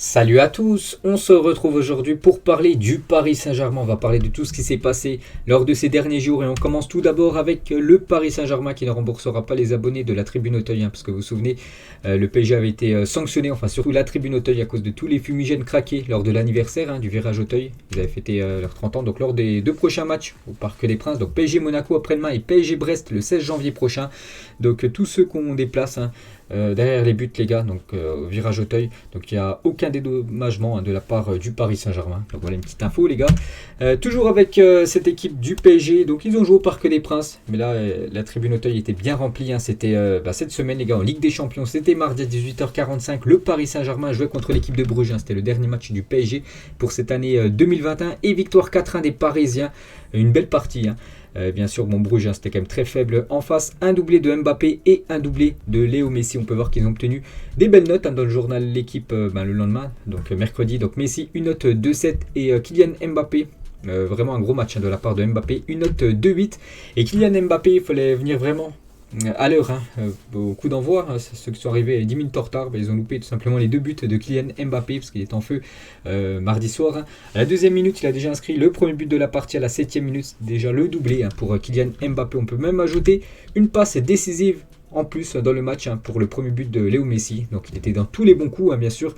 Salut à tous, on se retrouve aujourd'hui pour parler du Paris Saint-Germain. On va parler de tout ce qui s'est passé lors de ces derniers jours et on commence tout d'abord avec le Paris Saint-Germain qui ne remboursera pas les abonnés de la Tribune Auteuil, parce que vous vous souvenez, le PSG avait été sanctionné, enfin surtout la Tribune Auteuil à cause de tous les fumigènes craqués lors de l'anniversaire du virage Auteuil. Ils avaient fêté leurs 30 ans, donc lors des deux prochains matchs au Parc des Princes, donc PSG Monaco après-demain et PSG Brest le 16 janvier prochain. Donc tous ceux qu'on déplace derrière les buts les gars, donc au virage Auteuil, donc il n'y a aucun dédommagement de la part du Paris Saint-Germain. Donc voilà une petite info les gars. Toujours avec cette équipe du PSG, donc ils ont joué au Parc des Princes, mais là la tribune Auteuil était bien remplie, c'était cette semaine les gars en Ligue des Champions, c'était mardi à 18h45, le Paris Saint-Germain jouait contre l'équipe de Bruges, c'était le dernier match du PSG pour cette année 2021 et victoire 4-1 des Parisiens, une belle partie. Bien sûr, Bruges, c'était quand même très faible en face. Un doublé de Mbappé et un doublé de Léo Messi. On peut voir qu'ils ont obtenu des belles notes dans le journal L'équipe le lendemain, donc mercredi. Donc Messi, une note 2,7 et Kylian Mbappé. Vraiment un gros match de la part de Mbappé, une note 2,8. Et Kylian Mbappé, il fallait venir vraiment à l'heure, au coup d'envoi, ceux qui sont arrivés 10 minutes en retard, ils ont loupé tout simplement les deux buts de Kylian Mbappé parce qu'il est en feu mardi soir. À la deuxième minute, il a déjà inscrit le premier but de la partie, à la 7e minute, déjà le doublé pour Kylian Mbappé. On peut même ajouter une passe décisive en plus dans le match pour le premier but de Léo Messi. Donc il était dans tous les bons coups, bien sûr,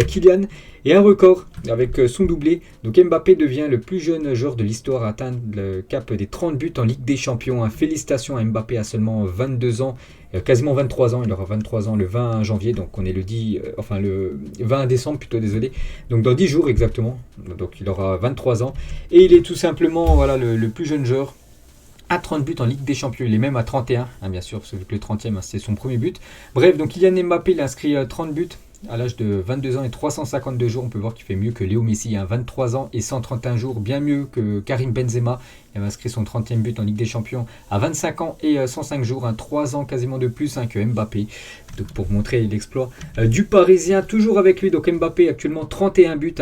Kylian. Et un record avec son doublé. Donc Mbappé devient le plus jeune joueur de l'histoire à atteindre le cap des 30 buts en Ligue des Champions. Félicitations à Mbappé à seulement 22 ans, quasiment 23 ans. Il aura 23 ans le 20 janvier, donc on est le 20 décembre plutôt, désolé. Donc dans 10 jours exactement. Donc il aura 23 ans. Et il est tout simplement le plus jeune joueur à 30 buts en Ligue des Champions, il est même à 31, bien sûr, parce que le 30e, c'est son premier but. Bref, donc Kylian Mbappé, il a inscrit 30 buts à l'âge de 22 ans et 352 jours. On peut voir qu'il fait mieux que Léo Messi, 23 ans et 131 jours, bien mieux que Karim Benzema. Il a inscrit son 30e but en Ligue des Champions à 25 ans et 105 jours, 3 ans quasiment de plus que Mbappé. Donc pour montrer l'exploit du Parisien, toujours avec lui, donc Mbappé actuellement 31 buts.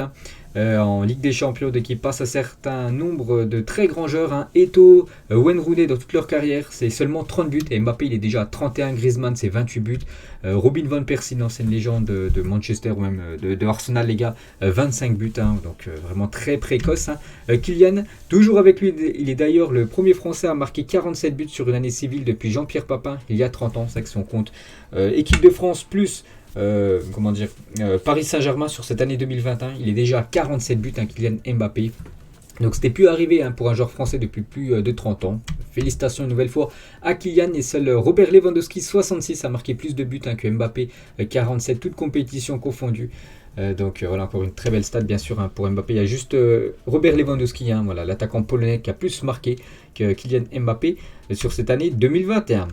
En Ligue des Champions, qui passe à certains nombres de très grands joueurs. Eto'o, Wayne Rooney dans toute leur carrière, c'est seulement 30 buts. Et Mbappé, il est déjà à 31. Griezmann, c'est 28 buts. Robin Van Persie, l'ancienne légende de Manchester ou même de Arsenal, les gars, 25 buts. Donc vraiment très précoce. Kylian, toujours avec lui, il est d'ailleurs le premier Français à marquer 47 buts sur une année civile depuis Jean-Pierre Papin, il y a 30 ans. C'est que si on compte équipe de France plus Paris Saint-Germain sur cette année 2021, il est déjà à 47 buts, Kylian Mbappé. Donc c'était plus arrivé pour un joueur français depuis plus de 30 ans. Félicitations une nouvelle fois à Kylian. Et seul Robert Lewandowski 66 a marqué plus de buts que Mbappé, 47 toutes compétitions confondues. Donc voilà, encore une très belle stat bien sûr pour Mbappé. Il y a juste Robert Lewandowski, l'attaquant polonais qui a plus marqué que Kylian Mbappé sur cette année 2021.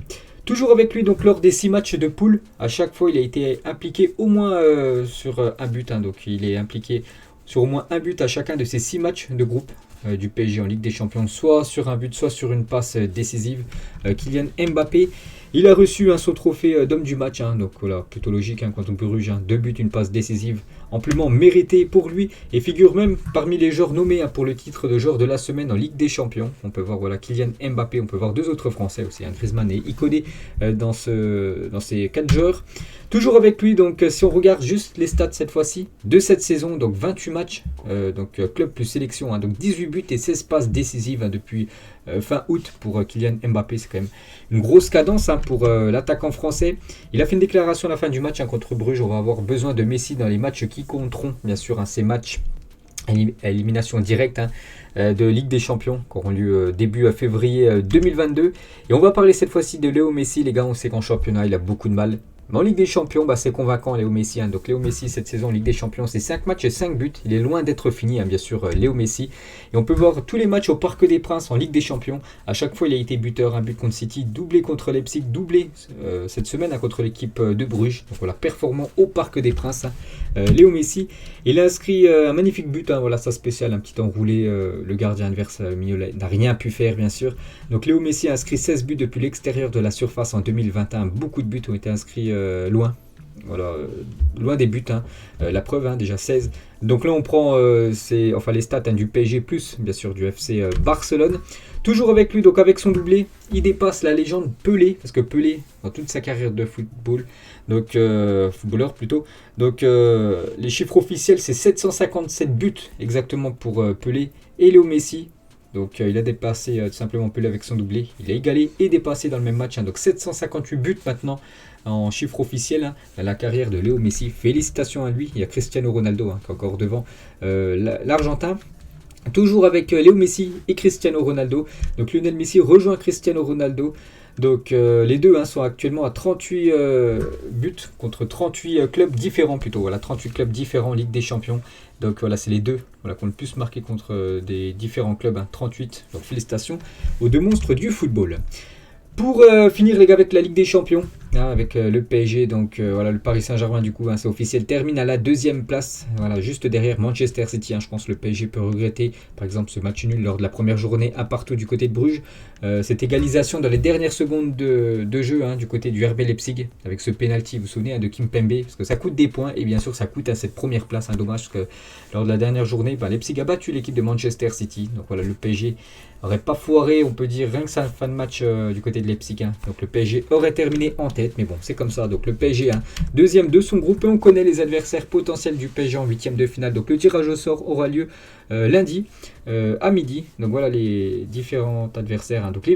Toujours avec lui, donc lors des 6 matchs de poule, à chaque fois il a été impliqué au moins sur un but. Donc il est impliqué sur au moins un but à chacun de ces 6 matchs de groupe du PSG en Ligue des Champions, soit sur un but, soit sur une passe décisive. Kylian Mbappé, il a reçu son trophée d'homme du match, donc voilà, plutôt logique quand on peut Bruges, 2 buts, une passe décisive, amplement mérité pour lui, et figure même parmi les joueurs nommés pour le titre de joueur de la semaine en Ligue des Champions. On peut voir Kylian Mbappé, on peut voir 2 autres Français aussi, Griezmann et Iconé dans ces 4 joueurs. Toujours avec lui, donc si on regarde juste les stats cette fois-ci, de cette saison, donc 28 matchs, club plus sélection, donc 18 buts et 16 passes décisives depuis fin août pour Kylian Mbappé. C'est quand même une grosse cadence pour l'attaquant français. Il a fait une déclaration à la fin du match contre Bruges. On va avoir besoin de Messi dans les matchs qui compteront, bien sûr, ces matchs à élimination directe de Ligue des Champions qui auront lieu début février 2022. Et on va parler cette fois-ci de Léo Messi. Les gars, on sait qu'en championnat, il a beaucoup de mal. Mais en Ligue des Champions, c'est convaincant Léo Messi. Donc Léo Messi, cette saison en Ligue des Champions, c'est 5 matchs et 5 buts. Il est loin d'être fini, bien sûr, Léo Messi. Et on peut voir tous les matchs au Parc des Princes en Ligue des Champions. À chaque fois, il a été buteur. Un but contre City, doublé contre Leipzig, doublé cette semaine contre l'équipe de Bruges. Donc voilà, performant au Parc des Princes. Léo Messi, il a inscrit un magnifique but. Ça spécial, un petit enroulé. Le gardien adverse n'a rien pu faire, bien sûr. Donc Léo Messi a inscrit 16 buts depuis l'extérieur de la surface en 2021. Beaucoup de buts ont été inscrits loin Voilà, loin des buts, hein. La preuve, hein, déjà 16. Donc là, on prend les stats, hein, du PSG+, bien sûr, du FC Barcelone. Toujours avec lui, donc avec son doublé, il dépasse la légende Pelé, parce que Pelé, dans toute sa carrière de football, donc footballeur plutôt, donc les chiffres officiels, c'est 757 buts exactement pour Pelé et Léo Messi. Donc il a dépassé tout simplement Pelé avec son doublé. Il a égalé et dépassé dans le même match, hein. Donc 758 buts maintenant en chiffre officiel, hein, dans la carrière de Léo Messi. Félicitations à lui. Il y a Cristiano Ronaldo, hein, qui est encore devant l'Argentin. Toujours avec Léo Messi et Cristiano Ronaldo. Donc Lionel Messi rejoint Cristiano Ronaldo. Donc les deux, hein, sont actuellement à 38 buts contre 38 clubs différents plutôt. Voilà, 38 clubs différents en Ligue des Champions. Donc voilà, c'est les deux, voilà, qui ont le plus marqué contre des différents clubs, hein, 38. Donc félicitations aux deux monstres du football. Pour finir les gars avec la Ligue des Champions, hein, avec le PSG, donc voilà, le Paris Saint-Germain du coup, hein, c'est officiel, termine à la deuxième place, voilà, juste derrière Manchester City, hein. Je pense que le PSG peut regretter par exemple ce match nul lors de la première journée à partout du côté de Bruges, cette égalisation dans les dernières secondes de jeu, hein, du côté du RB Leipzig, avec ce penalty, vous vous souvenez, hein, de Kimpembe, parce que ça coûte des points et bien sûr ça coûte à cette première place, hein. Dommage parce que lors de la dernière journée, Leipzig a battu l'équipe de Manchester City, donc voilà, le PSG aurait pas foiré, on peut dire, rien que ça, fin de match du côté de Leipzig, hein. Donc le PSG aurait terminé en tête, mais bon, c'est comme ça. Donc le PSG, hein, deuxième de son groupe, et on connaît les adversaires potentiels du PSG en huitième de finale. Donc le tirage au sort aura lieu lundi à midi. Donc voilà les différents adversaires, hein. Donc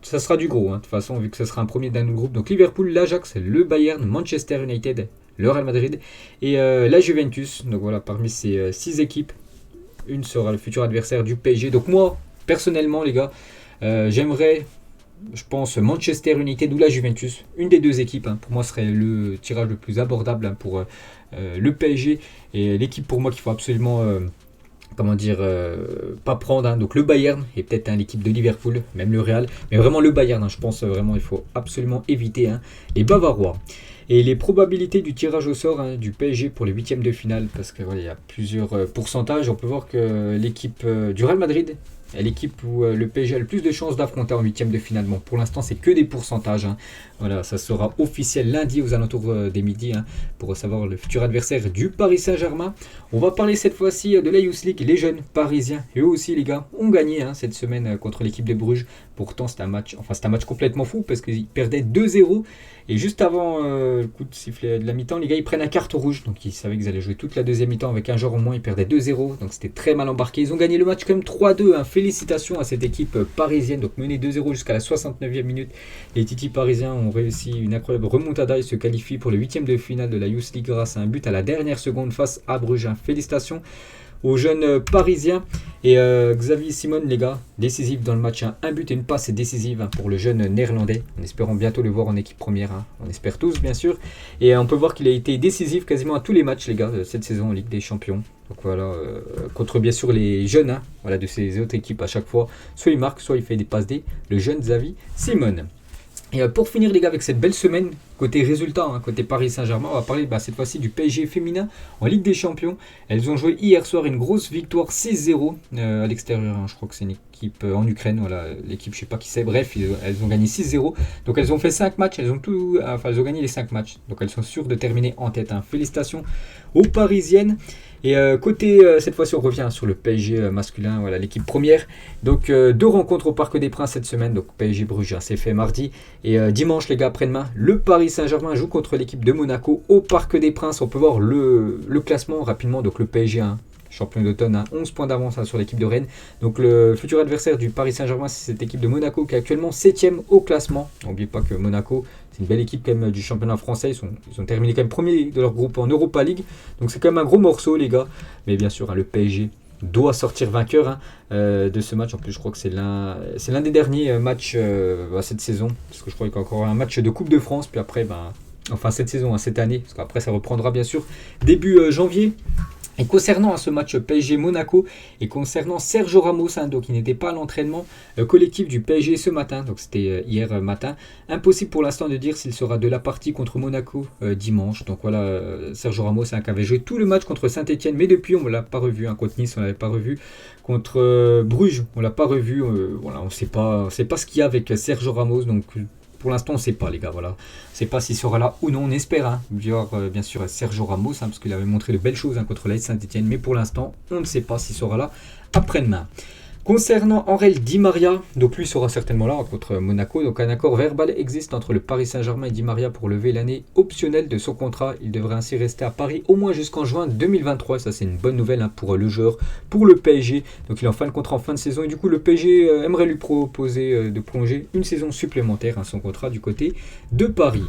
ça sera du gros, hein, de toute façon, vu que ce sera un premier d'un autre groupe. Donc Liverpool, l'Ajax, le Bayern, Manchester United, le Real Madrid et la Juventus. Donc voilà, parmi ces 6 équipes, une sera le futur adversaire du PSG. Donc moi, personnellement, les gars, j'aimerais, je pense, Manchester United ou la Juventus. Une des deux équipes, hein, pour moi, serait le tirage le plus abordable, hein, pour le PSG. Et l'équipe, pour moi, qu'il faut absolument pas prendre, hein. Donc le Bayern et peut-être, hein, l'équipe de Liverpool, même le Real. Mais vraiment le Bayern, hein, je pense vraiment il faut absolument éviter, hein, les Bavarois. Et les probabilités du tirage au sort, hein, du PSG pour les huitièmes de finale, parce que voilà, il y a plusieurs pourcentages. On peut voir que l'équipe du Real Madrid est l'équipe où le PSG a le plus de chances d'affronter en huitième de finale. Bon, pour l'instant, c'est que des pourcentages, hein. Voilà, ça sera officiel lundi aux alentours des midi, hein, pour savoir le futur adversaire du Paris Saint-Germain. On va parler cette fois-ci de la Youth League. Les jeunes parisiens, eux aussi les gars, ont gagné, hein, cette semaine contre l'équipe de Bruges. Pourtant, c'est un match complètement fou parce qu'ils perdaient 2-0. Et juste avant le coup de sifflet de la mi-temps, les gars, ils prennent un carton rouge. Donc ils savaient qu'ils allaient jouer toute la deuxième mi-temps avec un joueur au moins. Ils perdaient 2-0. Donc c'était très mal embarqué. Ils ont gagné le match quand même 3-2, hein. Félicitations à cette équipe parisienne. Donc menée 2-0 jusqu'à la 69e minute. Les Titi parisiens ont réussi une incroyable remontada. Ils se qualifient pour le huitième de finale de la Youth League grâce à un but à la dernière seconde face à Bruges, hein. Félicitations aux jeunes parisiens. Et Xavi Simon, les gars, décisif dans le match, hein. Un but et une passe décisive, hein, pour le jeune néerlandais, en espérant bientôt le voir en équipe première, hein. On espère tous, bien sûr. Et on peut voir qu'il a été décisif quasiment à tous les matchs, les gars, de cette saison en Ligue des Champions. Donc voilà, contre bien sûr les jeunes, hein, voilà, de ces autres équipes à chaque fois. Soit il marque, soit il fait des passes D, le jeune Xavi Simon. Et pour finir, les gars, avec cette belle semaine, côté résultat, hein, côté Paris Saint-Germain, on va parler cette fois-ci du PSG féminin en Ligue des Champions. Elles ont joué hier soir une grosse victoire 6-0 à l'extérieur, hein. Je crois que c'est une équipe en Ukraine, voilà, l'équipe, je sais pas qui c'est. Bref, elles ont gagné 6-0. Donc elles ont fait 5 matchs, elles ont gagné les 5 matchs. Donc elles sont sûres de terminer en tête, hein. Félicitations aux Parisiennes. Et côté, cette fois-ci, on revient sur le PSG masculin, voilà, l'équipe première. Donc 2 rencontres au Parc des Princes cette semaine. Donc PSG Bruges, hein, c'est fait mardi. Et dimanche, les gars, après-demain, le Paris Saint-Germain joue contre l'équipe de Monaco au Parc des Princes. On peut voir le classement rapidement. Donc le PSG, hein, champion d'automne, hein, 11 points d'avance, hein, sur l'équipe de Rennes. Donc le futur adversaire du Paris Saint-Germain, c'est cette équipe de Monaco qui est actuellement 7ème au classement. N'oubliez pas que Monaco, c'est une belle équipe quand même du championnat français. Ils ont terminé quand même premier de leur groupe en Europa League. Donc c'est quand même un gros morceau, les gars. Mais bien sûr, hein, le PSG doit sortir vainqueur, hein, de ce match. En plus, je crois que c'est l'un des derniers matchs cette saison. Parce que je crois qu'il y a encore un match de Coupe de France. Puis après, cette saison, hein, cette année. Parce qu'après, ça reprendra bien sûr début janvier. Et concernant ce match PSG-Monaco, et concernant Sergio Ramos, hein, donc il n'était pas à l'entraînement collectif du PSG ce matin, donc c'était hier matin, impossible pour l'instant de dire s'il sera de la partie contre Monaco dimanche. Donc voilà, Sergio Ramos, hein, qui avait joué tout le match contre Saint-Etienne, mais depuis on ne l'a pas revu, hein, contre Nice on ne l'avait pas revu, contre Bruges on ne l'a pas revu, voilà, on ne sait pas ce qu'il y a avec Sergio Ramos, donc pour l'instant, on ne sait pas, les gars. Voilà. On ne sait pas s'il sera là ou non. On espère bien sûr Sergio Ramos, parce qu'il avait montré de belles choses contre l'AS Saint-Etienne. Mais pour l'instant, on ne sait pas s'il sera là après-demain. Concernant Angel Di Maria, donc lui sera certainement là contre Monaco. Donc un accord verbal existe entre le Paris Saint-Germain et Di Maria pour lever l'année optionnelle de son contrat. Il devrait ainsi rester à Paris au moins jusqu'en juin 2023. Ça c'est une bonne nouvelle pour le joueur, pour le PSG. Donc il est en fin de contrat en fin de saison et du coup le PSG aimerait lui proposer de prolonger une saison supplémentaire son contrat du côté de Paris.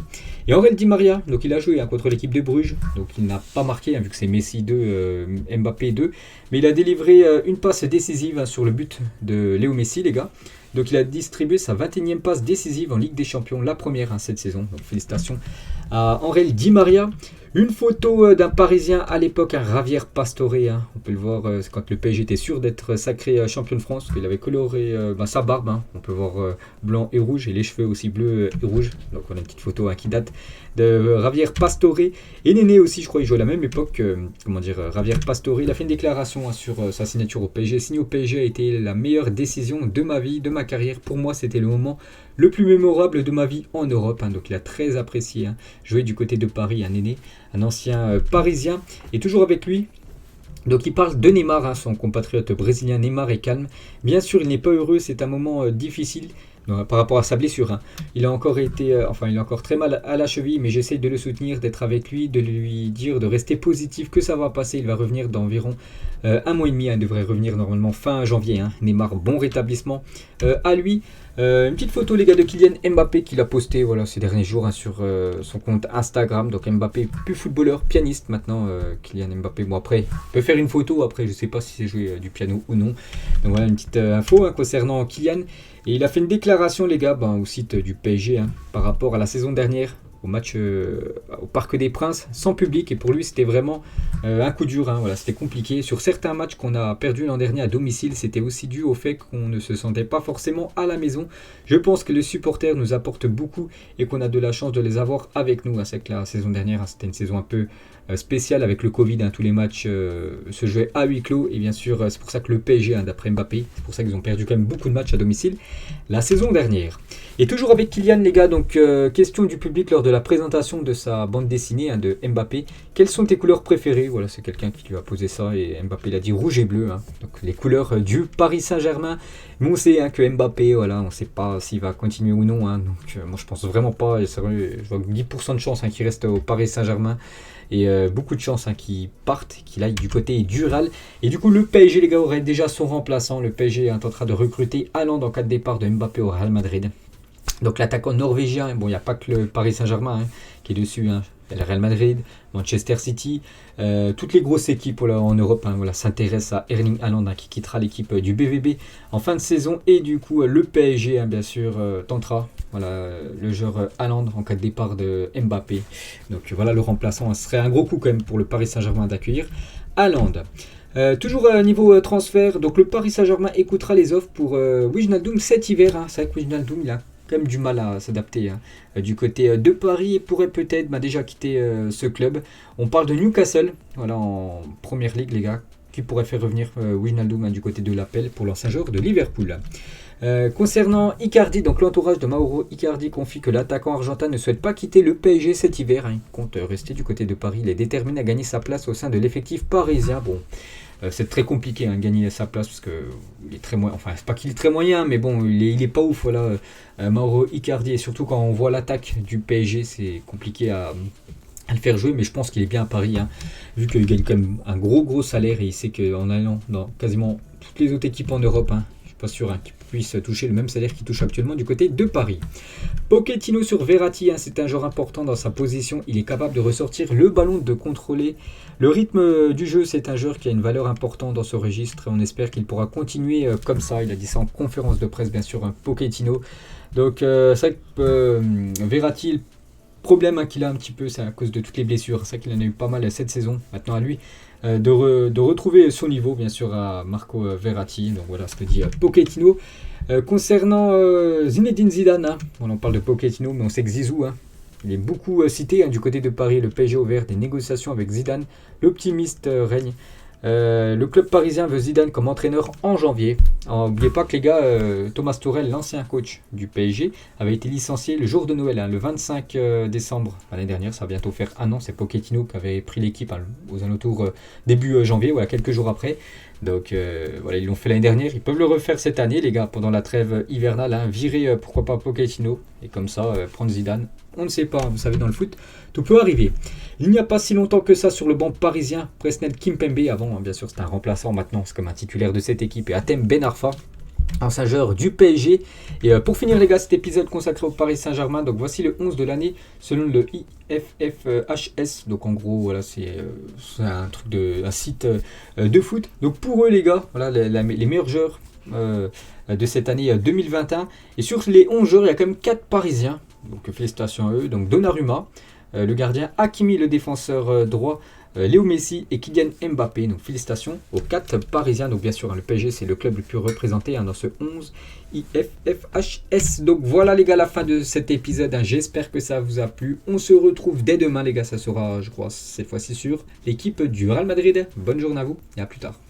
Et Angel Di Maria, donc il a joué contre l'équipe de Bruges. Donc il n'a pas marqué vu que c'est Messi 2, Mbappé 2. Mais il a délivré une passe décisive sur le but de Léo Messi, les gars. Donc il a distribué sa 21e passe décisive en Ligue des Champions, la première cette saison. Donc félicitations à Angel Di Maria. Une photo d'un Parisien à l'époque, Javier Pastore. On peut le voir, c'est quand le PSG était sûr d'être sacré champion de France. Il avait coloré sa barbe. On peut voir blanc et rouge et les cheveux aussi bleus et rouges. Donc on a une petite photo qui date de Javier Pastore. Et Néné aussi, je crois, il joue à la même époque. Javier Pastore. Il a fait une déclaration sur sa signature au PSG. Signer au PSG a été la meilleure décision de ma vie, de ma carrière. Pour moi, c'était le moment le plus mémorable de ma vie en Europe. Donc il a très apprécié jouer du côté de Paris, Néné, un ancien Parisien. Et toujours avec lui, donc il parle de Neymar, son compatriote brésilien. Neymar est calme. Bien sûr, il n'est pas heureux, c'est un moment difficile. Par rapport à sa blessure, il a encore très mal à la cheville, mais j'essaie de le soutenir, d'être avec lui, de lui dire de rester positif, que ça va passer. Il va revenir dans environ un mois et demi. Il devrait revenir normalement fin janvier. Neymar, bon rétablissement à lui. Une petite photo, les gars, de Kylian Mbappé qu'il a posté ces derniers jours sur son compte Instagram. Donc Mbappé, plus footballeur, pianiste maintenant. Kylian Mbappé, bon après, il peut faire une photo. Après, je ne sais pas si c'est jouer du piano ou non. Donc voilà une petite info concernant Kylian. Et il a fait une déclaration, les gars, au site du PSG, par rapport à la saison dernière, au match au Parc des Princes, sans public. Et pour lui, c'était vraiment un coup dur. C'était compliqué. Sur certains matchs qu'on a perdus l'an dernier à domicile, c'était aussi dû au fait qu'on ne se sentait pas forcément à la maison. Je pense que les supporters nous apportent beaucoup et qu'on a de la chance de les avoir avec nous. C'est que la saison dernière, c'était une saison un peu spéciale avec le Covid. Tous les matchs se jouaient à huis clos. Et bien sûr, c'est pour ça que le PSG, d'après Mbappé, c'est pour ça qu'ils ont perdu quand même beaucoup de matchs à domicile la saison dernière. Et toujours avec Kylian, les gars, donc question du public lors de la présentation de sa bande dessinée de Mbappé. Quelles sont tes couleurs préférées? Voilà, c'est quelqu'un qui lui a posé ça et Mbappé l'a dit rouge et bleu. Donc les couleurs du Paris Saint-Germain. Mais on sait que Mbappé, on ne sait pas s'il va continuer ou non. Donc moi je pense vraiment pas. Je vois 10% de chance qu'il reste au Paris Saint-Germain. Et beaucoup de chance qu'il parte, qu'il aille du côté du Real. Et du coup, le PSG, les gars, aurait déjà son remplaçant. Le PSG tentera de recruter Haaland en cas de départ de Mbappé au Real Madrid. Donc l'attaquant norvégien, bon, il n'y a pas que le Paris Saint-Germain qui est dessus. Le Real Madrid, Manchester City, toutes les grosses équipes en Europe s'intéressent à Erling Haaland qui quittera l'équipe du BVB en fin de saison. Et du coup, le PSG, bien sûr, tentera le joueur Haaland en cas de départ de Mbappé. Donc voilà, le remplaçant, ce serait un gros coup quand même pour le Paris Saint-Germain d'accueillir Haaland. Toujours niveau transfert, donc le Paris Saint-Germain écoutera les offres pour Wijnaldum cet hiver. C'est vrai que Wijnaldum, il a quand même du mal à s'adapter du côté de Paris et pourrait peut-être déjà quitter ce club. On parle de Newcastle, en première ligue, les gars, qui pourrait faire revenir Wijnaldum du côté de l'Appel pour l'ancien joueur de Liverpool. Concernant Icardi, donc l'entourage de Mauro Icardi confie que l'attaquant argentin ne souhaite pas quitter le PSG cet hiver. Il compte rester du côté de Paris. Il est déterminé à gagner sa place au sein de l'effectif parisien. Bon, c'est très compliqué gagner sa place parce que il est très moyen. Enfin, c'est pas qu'il est très moyen, mais bon, il est pas ouf. Mauro Icardi, et surtout quand on voit l'attaque du PSG, c'est compliqué à le faire jouer, mais je pense qu'il est bien à Paris, vu qu'il gagne quand même un gros salaire et il sait qu'en allant dans quasiment toutes les autres équipes en Europe, je suis pas sûr qu'il puisse toucher le même salaire qu'il touche actuellement du côté de Paris. Pochettino sur Verratti, c'est un joueur important dans sa position, il est capable de ressortir le ballon, de contrôler le rythme du jeu. C'est un joueur qui a une valeur importante dans ce registre et on espère qu'il pourra continuer comme ça. Il a dit ça en conférence de presse, bien sûr, Pochettino. Donc c'est vrai que Verratti, le problème qu'il a un petit peu, c'est à cause de toutes les blessures. C'est vrai qu'il en a eu pas mal cette saison. Maintenant à lui de retrouver son niveau, bien sûr, à Marco Verratti. Donc voilà ce que dit Pochettino. Concernant Zinedine Zidane, on en parle de Pochettino, mais on sait que Zizou, il est beaucoup cité du côté de Paris. Le PSG a ouvert des négociations avec Zidane. L'optimiste règne. Le club parisien veut Zidane comme entraîneur en janvier. N'oubliez pas que les gars, Thomas Tuchel, l'ancien coach du PSG, avait été licencié le jour de Noël, le 25 décembre l'année dernière. Ça va bientôt faire un an. C'est Pochettino qui avait pris l'équipe aux alentours début janvier, voilà, quelques jours après. Donc voilà, ils l'ont fait l'année dernière. Ils peuvent le refaire cette année, les gars, pendant la trêve hivernale. Virer, pourquoi pas, Pochettino. Et comme ça, prendre Zidane. On ne sait pas, vous savez, dans le foot, tout peut arriver. Il n'y a pas si longtemps que ça sur le banc parisien, Presnel Kimpembe, avant bien sûr c'était un remplaçant, maintenant c'est comme un titulaire de cette équipe, et Hatem Ben Arfa, ancien joueur du PSG. Et pour finir les gars, cet épisode consacré au Paris Saint-Germain, donc voici le 11 de l'année selon le IFFHS, donc en gros voilà c'est un truc un site de foot. Donc pour eux les gars, voilà les meilleurs joueurs de cette année 2021, et sur les 11 joueurs il y a quand même 4 Parisiens, donc félicitations à eux. Donc Donnarumma, le gardien, Hakimi le défenseur droit, Léo Messi et Kylian Mbappé. Donc félicitations aux 4 Parisiens. Donc bien sûr, le PSG c'est le club le plus représenté dans ce 11 IFFHS. Donc voilà les gars, la fin de cet épisode. J'espère que ça vous a plu. On se retrouve dès demain les gars. Ça sera, je crois, cette fois-ci sur l'équipe du Real Madrid. Bonne journée à vous et à plus tard.